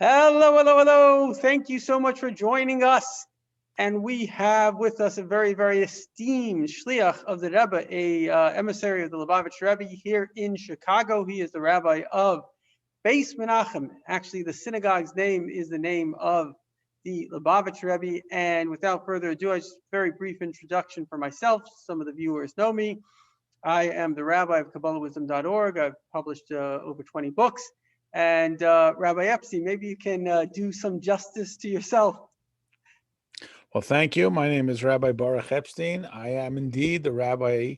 Hello, hello, hello. Thank you so much for joining us. And we have with us a very, very esteemed shliach of the Rebbe, a emissary of the Lubavitch Rebbe here in Chicago. He is the rabbi of Beis Menachem. Actually, the synagogue's name is the name of the Lubavitch Rebbe. And without further ado, just a very brief introduction for myself. Some of the viewers know me. I am the rabbi of KabbalahWisdom.org. I've published over 20 books. And Rabbi Epstein, maybe you can do some justice to yourself. Well, thank you. My name is Rabbi Baruch Epstein. I am indeed the rabbi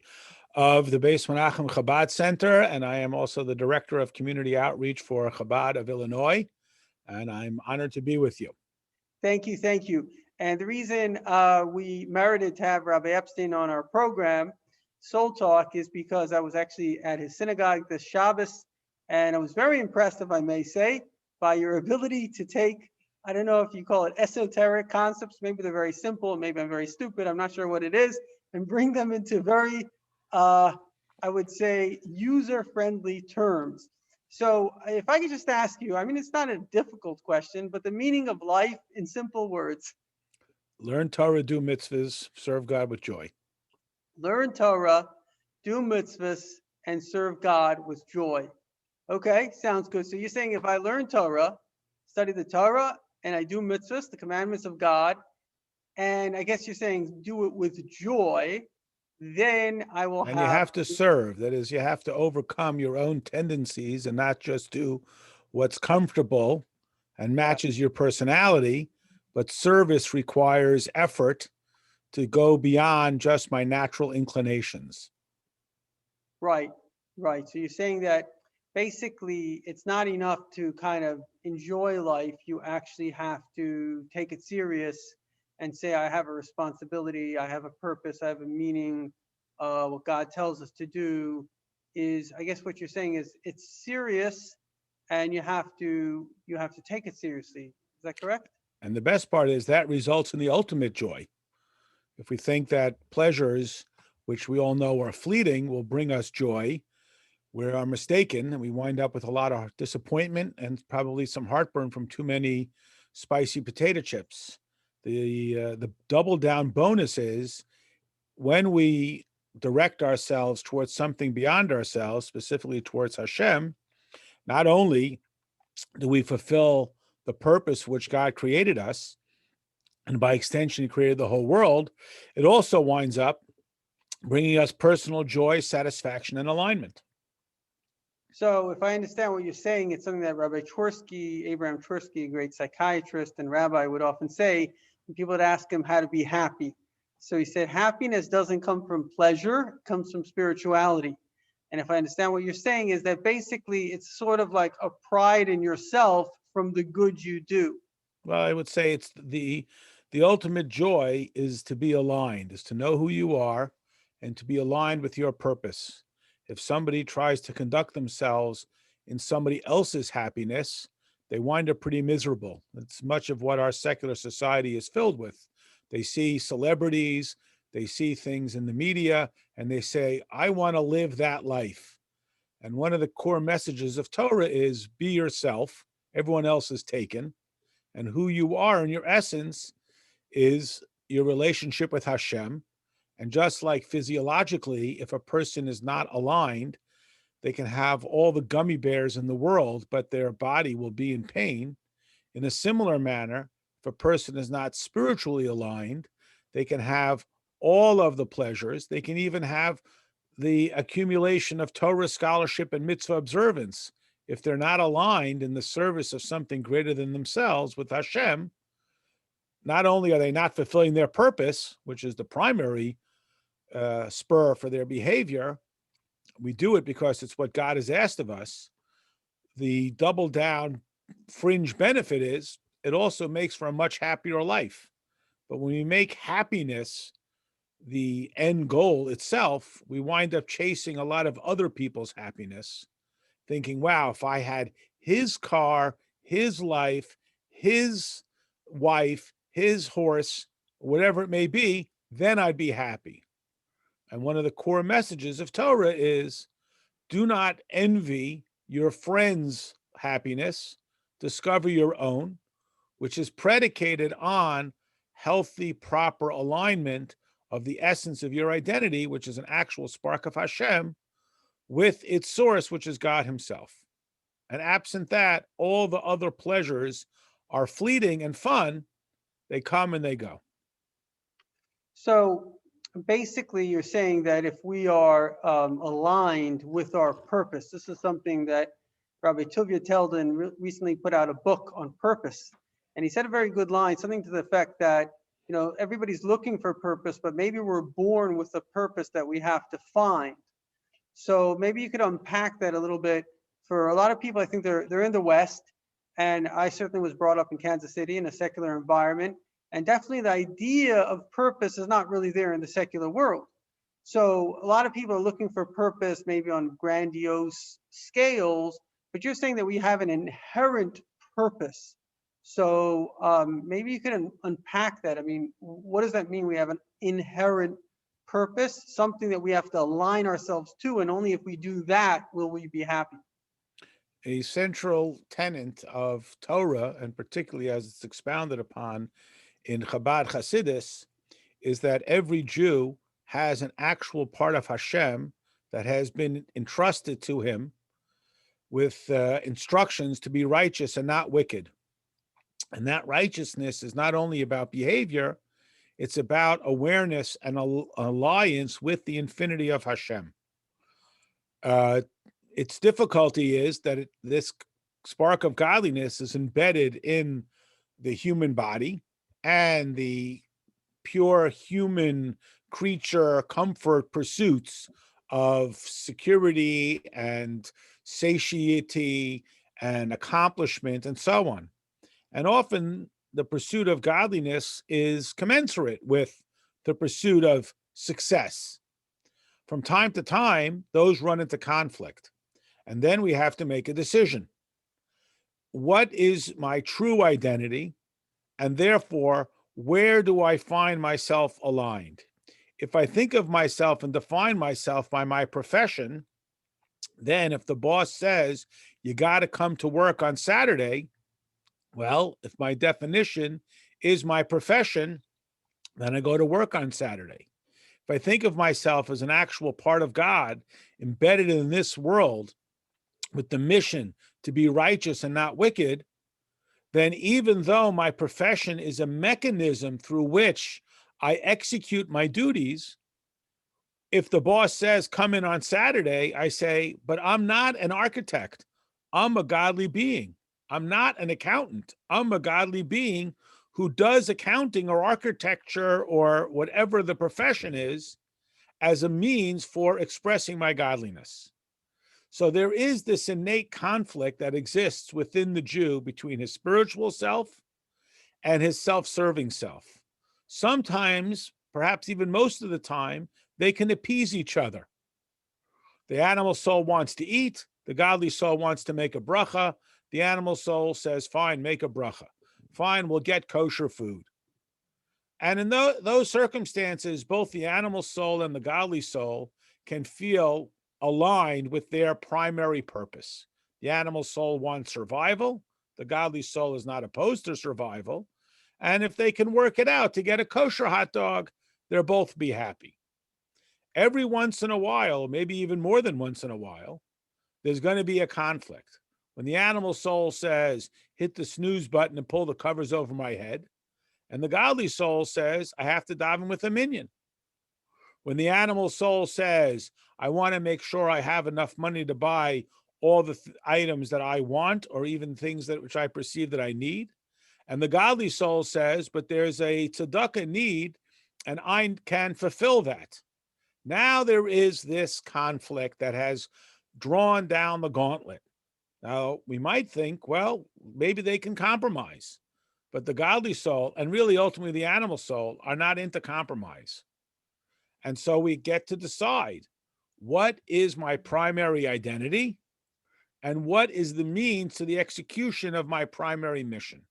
of the Beis Menachem Chabad Center, and I am also the director of community outreach for Chabad of Illinois. And I'm honored to be with you. Thank you, thank you. And the reason we merited to have Rabbi Epstein on our program, Soul Talk, is because I was actually at his synagogue this Shabbos, and I was very impressed, if I may say, by your ability to take, I don't know if you call it esoteric concepts, maybe they're very simple, maybe I'm very stupid, I'm not sure what it is, and bring them into very, I would say, user-friendly terms. So if I could just ask you, I mean, it's not a difficult question, but the meaning of life in simple words. Learn Torah, do mitzvahs, serve God with joy. Learn Torah, do mitzvahs, and serve God with joy. Okay, sounds good. So you're saying if I learn Torah, study the Torah, and I do mitzvahs, the commandments of God, and I guess you're saying do it with joy, then I will And you have. have to serve. That is, you have to overcome your own tendencies and not just do what's comfortable and Yeah, matches your personality, but service requires effort to go beyond just my natural inclinations. right, right. So you're saying that basically it's not enough to kind of enjoy life. You actually have to take it serious and say, I have a responsibility, I have a purpose, I have a meaning. What God tells us to do is, I guess what you're saying is it's serious and you have to take it seriously. Is that correct? And the best part is that results in the ultimate joy. If we think that pleasures, which we all know are fleeting, will bring us joy, we are mistaken, and we wind up with a lot of disappointment and probably some heartburn from too many spicy potato chips. The double down bonus is when we direct ourselves towards something beyond ourselves, specifically towards Hashem, not only do we fulfill the purpose for which God created us, and by extension, He created the whole world, it also winds up bringing us personal joy, satisfaction, and alignment. So if I understand what you're saying, it's something that Rabbi Twersky, Abraham Twersky, a great psychiatrist and rabbi, would often say when people would ask him how to be happy. So he said, happiness doesn't come from pleasure, it comes from spirituality. And if I understand what you're saying is that basically it's sort of like a pride in yourself from the good you do. Well, I would say it's the ultimate joy is to be aligned, is to know who you are and to be aligned with your purpose. If somebody tries to conduct themselves in somebody else's happiness, they wind up pretty miserable. It's much of what our secular society is filled with. They see celebrities, they see things in the media, and they say, I want to live that life. And one of the core messages of Torah is be yourself. Everyone else is taken. And who you are in your essence is your relationship with Hashem. And just like physiologically, if a person is not aligned, they can have all the gummy bears in the world, but their body will be in pain. In a similar manner, if a person is not spiritually aligned, they can have all of the pleasures. They can even have the accumulation of Torah scholarship and mitzvah observance. If they're not aligned in the service of something greater than themselves with Hashem, not only are they not fulfilling their purpose, which is the primary spur for their behavior, we do it because it's what God has asked of us. The double down fringe benefit is it also makes for a much happier life. But when we make happiness the end goal itself, we wind up chasing a lot of other people's happiness, thinking, wow, if I had his car, his life, his wife, his horse, whatever it may be, then I'd be happy. And one of the core messages of Torah is do not envy your friend's happiness. discover your own, which is predicated on healthy, proper alignment of the essence of your identity, which is an actual spark of Hashem, with its source, which is God Himself. And absent that, all the other pleasures are fleeting and fun. They come and they go. So basically, you're saying that if we are aligned with our purpose, this is something that Rabbi Tuvia Teldin recently put out a book on purpose. And he said a very good line, something to the effect that, everybody's looking for purpose, but maybe we're born with a purpose that we have to find. So maybe you could unpack that a little bit. For a lot of people, I think they're in the West, and I certainly was brought up in Kansas City in a secular environment, and definitely the idea of purpose is not really there in the secular world. So a lot of people are looking for purpose maybe on grandiose scales, but you're saying that we have an inherent purpose. So maybe you can unpack that. I mean, what does that mean? We have an inherent purpose, something that we have to align ourselves to, and only if we do that will we be happy. A central tenet of Torah, and particularly as it's expounded upon in Chabad Hasidus, is that every Jew has an actual part of Hashem that has been entrusted to him with instructions to be righteous and not wicked. And that righteousness is not only about behavior, it's about awareness and alliance with the infinity of Hashem. Its difficulty is that this spark of godliness is embedded in the human body, and the pure human creature comfort pursuits of security and satiety and accomplishment and so on. And often the pursuit of godliness is commensurate with the pursuit of success. From time to time, those run into conflict. And then we have to make a decision. What is my true identity? And therefore, where do I find myself aligned? If I think of myself and define myself by my profession, then if the boss says, you got to come to work on Saturday, well, if my definition is my profession, then I go to work on Saturday. If I think of myself as an actual part of God embedded in this world with the mission to be righteous and not wicked, then even though my profession is a mechanism through which I execute my duties, if the boss says, come in on Saturday, I say, but I'm not an architect. I'm a godly being. I'm not an accountant. I'm a godly being who does accounting or architecture or whatever the profession is as a means for expressing my godliness. So there is this innate conflict that exists within the Jew between his spiritual self and his self-serving self. Sometimes, perhaps even most of the time, they can appease each other. The animal soul wants to eat. The godly soul wants to make a bracha. The animal soul says, fine, make a bracha. Fine, we'll get kosher food. And in those circumstances, both the animal soul and the godly soul can feel aligned with their primary purpose. The animal soul wants survival. The godly soul is not opposed to survival. And if they can work it out to get a kosher hot dog, they'll both be happy. Every once in a while, maybe even more than once in a while, there's going to be a conflict. When the animal soul says, hit the snooze button and pull the covers over my head, and the godly soul says, I have to daven with a minyan. When the animal soul says, I want to make sure I have enough money to buy all the items that I want, or even things which I perceive that I need, and the godly soul says, but there's a tzedakah need, and I can fulfill that. Now there is this conflict that has drawn down the gauntlet. Now, we might think, well, maybe they can compromise. But the godly soul, and really ultimately the animal soul, are not into compromise. And so we get to decide, what is my primary identity? And what is the means to the execution of my primary mission?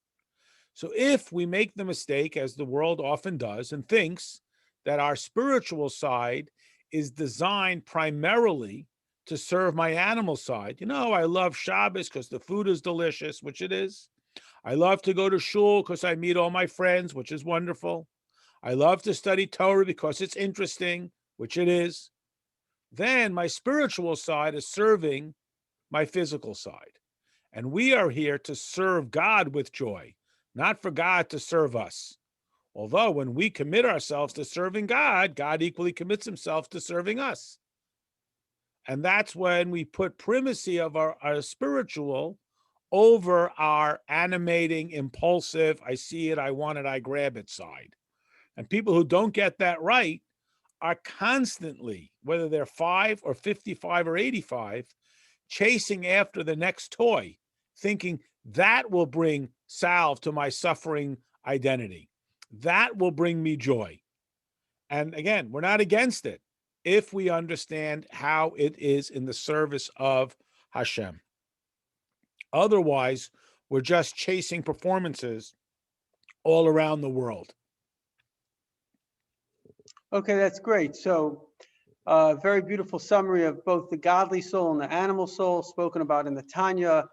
So if we make the mistake, as the world often does, and thinks that our spiritual side is designed primarily to serve my animal side. I love Shabbos because the food is delicious, which it is. I love to go to shul because I meet all my friends, which is wonderful. I love to study Torah because it's interesting, which it is. Then my spiritual side is serving my physical side. And we are here to serve God with joy, not for God to serve us. Although when we commit ourselves to serving God, God equally commits himself to serving us. And that's when we put primacy of our spiritual over our animating, impulsive, I see it, I want it, I grab it side. And people who don't get that right are constantly, whether they're 5 or 55 or 85, chasing after the next toy, thinking that will bring salve to my suffering identity. That will bring me joy. And again, we're not against it if we understand how it is in the service of Hashem. Otherwise, we're just chasing performances all around the world. Okay, that's great. So, very beautiful summary of both the godly soul and the animal soul spoken about in the Tanya,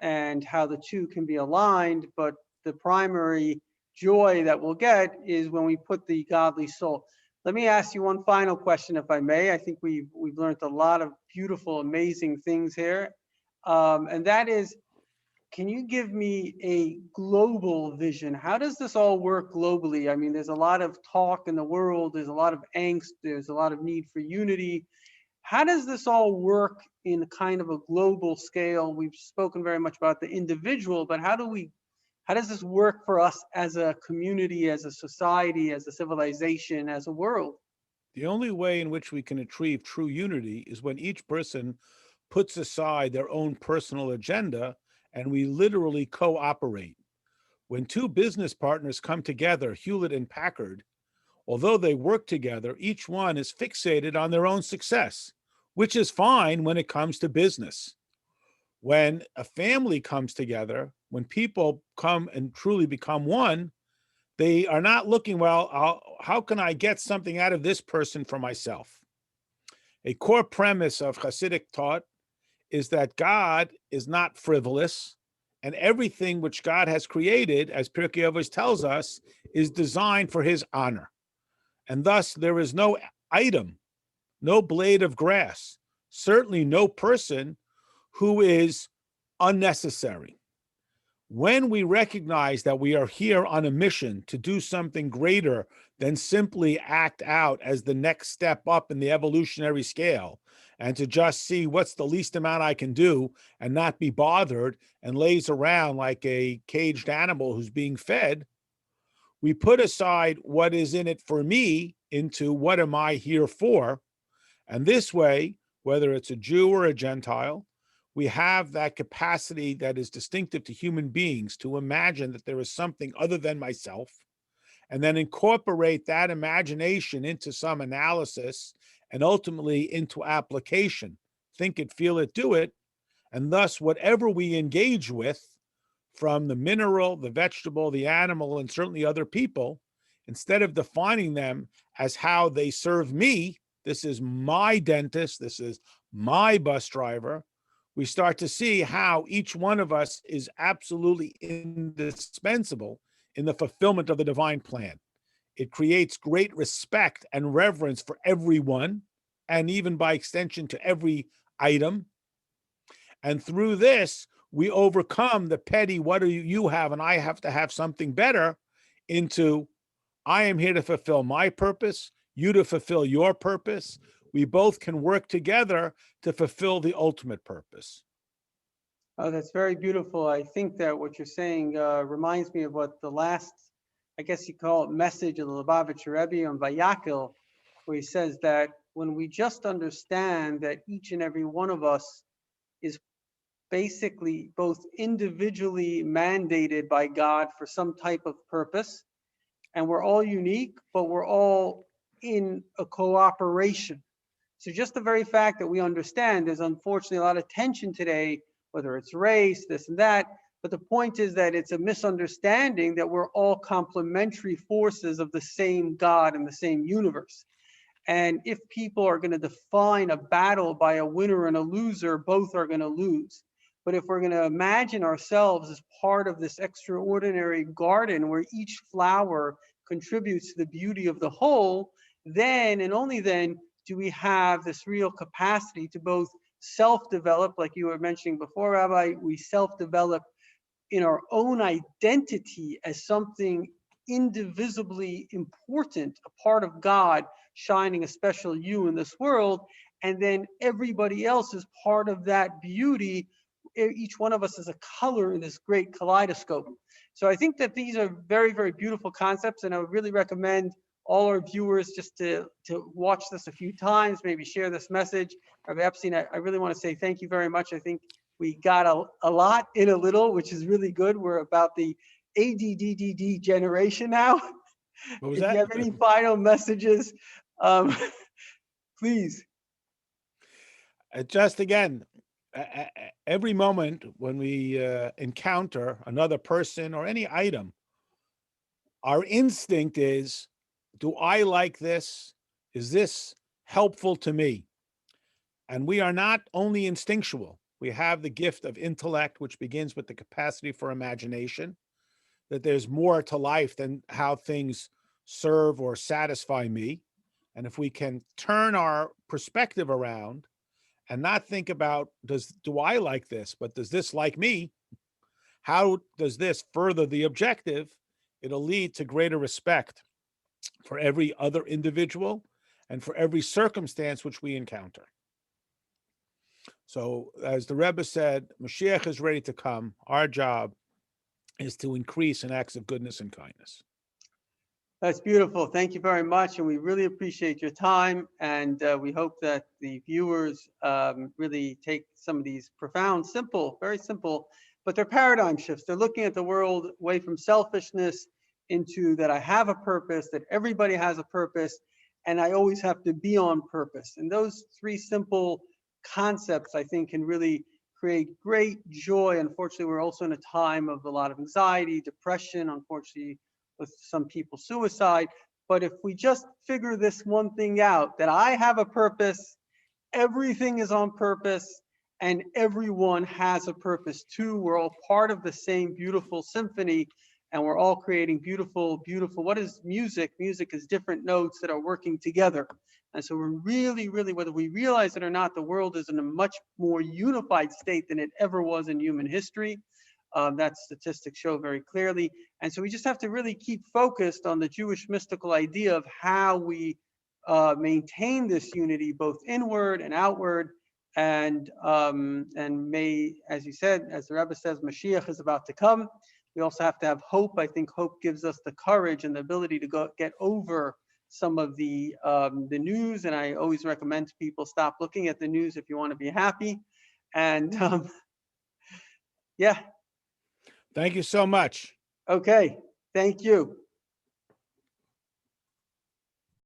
and how the two can be aligned. But the primary joy that we'll get is when we put the godly soul. Let me ask you one final question, if I may. I think we've learned a lot of beautiful, amazing things here, and that is, can you give me a global vision? How does this all work globally? I mean, there's a lot of talk in the world, there's a lot of angst, there's a lot of need for unity. How does this all work in kind of a global scale? We've spoken very much about the individual, but how does this work for us as a community, as a society, as a civilization, as a world? The only way in which we can achieve true unity is when each person puts aside their own personal agenda and we literally cooperate. When two business partners come together, Hewlett and Packard, although they work together, each one is fixated on their own success, which is fine when it comes to business. When a family comes together, when people come and truly become one, they are not looking, well, how can I get something out of this person for myself? A core premise of Hasidic thought is that God is not frivolous, and everything which God has created, as Pirkei Avos tells us, is designed for his honor. And thus, there is no item, no blade of grass, certainly no person who is unnecessary. When we recognize that we are here on a mission to do something greater than simply act out as the next step up in the evolutionary scale, and to just see what's the least amount I can do and not be bothered and lays around like a caged animal who's being fed, we put aside what is in it for me into what am I here for? And this way, whether it's a Jew or a Gentile, we have that capacity that is distinctive to human beings to imagine that there is something other than myself, and then incorporate that imagination into some analysis and ultimately into application. Think it, feel it, do it. And thus, whatever we engage with, from the mineral, the vegetable, the animal, and certainly other people, instead of defining them as how they serve me, this is my dentist, this is my bus driver, we start to see how each one of us is absolutely indispensable in the fulfillment of the divine plan. It creates great respect and reverence for everyone, and even by extension to every item. And through this, we overcome the petty, what do you have and I have to have something better, into I am here to fulfill my purpose, you to fulfill your purpose. We both can work together to fulfill the ultimate purpose. Oh, that's very beautiful. I think that what you're saying reminds me of what the last, I guess you call it, message of the Lubavitcher Rebbe on Vayakil, where he says that when we just understand that each and every one of us is basically both individually mandated by God for some type of purpose, and we're all unique, but we're all in a cooperation. So just the very fact that we understand, there's unfortunately a lot of tension today, whether it's race, this and that, but the point is that it's a misunderstanding that we're all complementary forces of the same God and the same universe. And if people are going to define a battle by a winner and a loser, both are going to lose. But if we're going to imagine ourselves as part of this extraordinary garden where each flower contributes to the beauty of the whole, then and only then do we have this real capacity to both self-develop, like you were mentioning before, Rabbi, we self-develop in our own identity as something indivisibly important, a part of God shining a special you in this world, and then everybody else is part of that beauty. Each one of us is a color in this great kaleidoscope. So I think that these are very, very beautiful concepts, and I would really recommend all our viewers just to watch this a few times, maybe share this message. Rabbi Epstein, I really want to say thank you very much. I think we got a lot in a little, which is really good. We're about the ADDDD generation now. What was If you that? have any final messages, um, please. Just again, every moment when we encounter another person or any item, our instinct is, do I like this? Is this helpful to me? And we are not only instinctual, we have the gift of intellect, which begins with the capacity for imagination, that there's more to life than how things serve or satisfy me. And if we can turn our perspective around and not think about, do I like this, but does this like me? How does this further the objective? It'll lead to greater respect for every other individual and for every circumstance which we encounter. So, as the Rebbe said, Moshiach is ready to come. Our job is to increase in acts of goodness and kindness. That's beautiful. Thank you very much. And we really appreciate your time. And we hope that the viewers really take some of these profound, simple, very simple, but they're paradigm shifts. They're looking at the world away from selfishness into that I have a purpose, that everybody has a purpose, and I always have to be on purpose. And those three simple concepts, I think, can really create great joy. Unfortunately, we're also in a time of a lot of anxiety, depression, unfortunately, with some people suicide. But if we just figure this one thing out, that I have a purpose, everything is on purpose, and everyone has a purpose too. We're all part of the same beautiful symphony, and we're all creating beautiful, beautiful. What is music? Music is different notes that are working together. And so we're really, really, whether we realize it or not, the world is in a much more unified state than it ever was in human history. That statistics show very clearly. And so we just have to really keep focused on the Jewish mystical idea of how we maintain this unity, both inward and outward. And may, as you said, as the Rebbe says, Moshiach is about to come. We also have to have hope. I think hope gives us the courage and the ability to get over some of the news. And I always recommend to people, stop looking at the news if you want to be happy. And yeah. Thank you so much. Okay. Thank you.